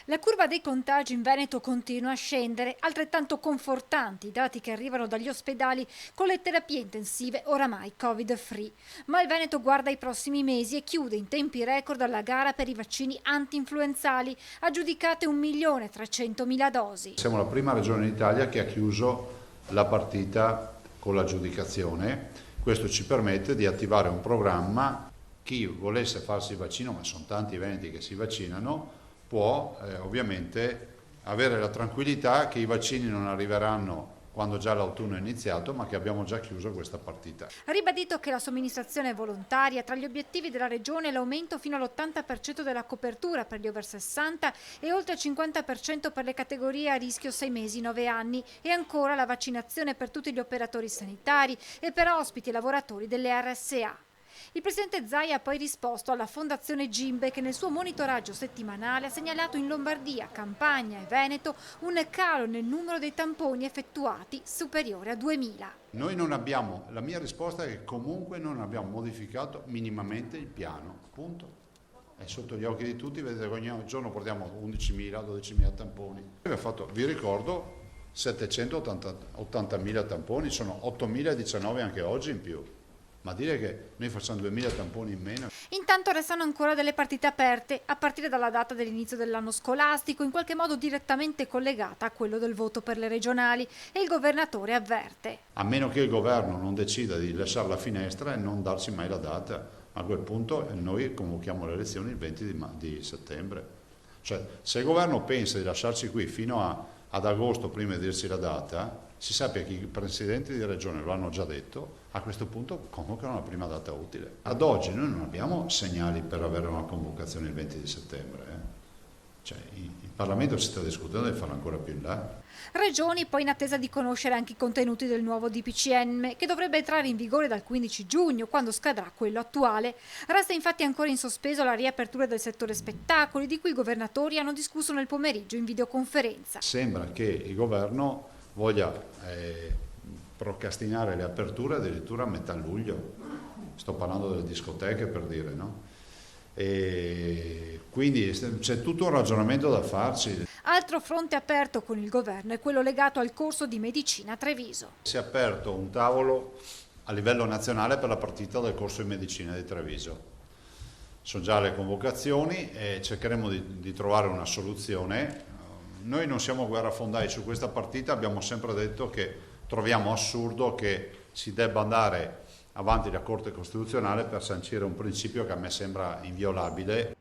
La curva dei contagi in Veneto continua a scendere, altrettanto confortanti i dati che arrivano dagli ospedali con le terapie intensive oramai Covid-free. Ma il Veneto guarda i prossimi mesi e chiude in tempi record la gara per i vaccini anti-influenzali, aggiudicate 1.300.000 dosi. Siamo la prima regione d'Italia che ha chiuso la partita con l'aggiudicazione. Questo ci permette di attivare un programma. Chi volesse farsi il vaccino, ma sono tanti i veneti che si vaccinano, può ovviamente avere la tranquillità che i vaccini non arriveranno quando già l'autunno è iniziato, ma che abbiamo già chiuso questa partita. Ha ribadito che la somministrazione è volontaria, tra gli obiettivi della regione l'aumento fino all'80% della copertura per gli over 60 e oltre il 50% per le categorie a rischio 6 mesi 9 anni e ancora la vaccinazione per tutti gli operatori sanitari e per ospiti e lavoratori delle RSA. Il presidente Zaia ha poi risposto alla Fondazione Gimbe che nel suo monitoraggio settimanale ha segnalato in Lombardia, Campania e Veneto un calo nel numero dei tamponi effettuati superiore a 2000. Noi non abbiamo, la mia risposta è che comunque non abbiamo modificato minimamente il piano, punto. È sotto gli occhi di tutti, vedete che ogni giorno portiamo 11.000, 12.000 tamponi. Vi ricordo, 780.000 tamponi, sono 8.019 anche oggi in più. Ma dire che noi facciamo 2.000 tamponi in meno. Intanto restano ancora delle partite aperte, a partire dalla data dell'inizio dell'anno scolastico, in qualche modo direttamente collegata a quello del voto per le regionali, e il governatore avverte. A meno che il governo non decida di lasciare la finestra e non darci mai la data, a quel punto noi convochiamo le elezioni il 20 di settembre. Cioè, se il governo pensa di lasciarci qui fino ad agosto prima di dirci la data, si sappia che i presidenti di regione lo hanno già detto, a questo punto convocano la prima data utile. Ad oggi noi non abbiamo segnali per avere una convocazione il 20 di settembre. Cioè, il Parlamento si sta discutendo di farlo ancora più in là. Regioni poi in attesa di conoscere anche i contenuti del nuovo DPCM, che dovrebbe entrare in vigore dal 15 giugno, quando scadrà quello attuale. Resta infatti ancora in sospeso la riapertura del settore spettacoli, di cui i governatori hanno discusso nel pomeriggio in videoconferenza. Sembra che il governo voglia procrastinare le aperture addirittura a metà luglio. Sto parlando delle discoteche, per dire, no? E quindi c'è tutto un ragionamento da farci. Altro fronte aperto con il governo è quello legato al corso di medicina a Treviso. Si è aperto un tavolo a livello nazionale per la partita del corso di medicina di Treviso. Sono già le convocazioni e cercheremo di trovare una soluzione. Noi non siamo guerrafondai su questa partita, abbiamo sempre detto che troviamo assurdo che si debba andare avanti la Corte Costituzionale per sancire un principio che a me sembra inviolabile.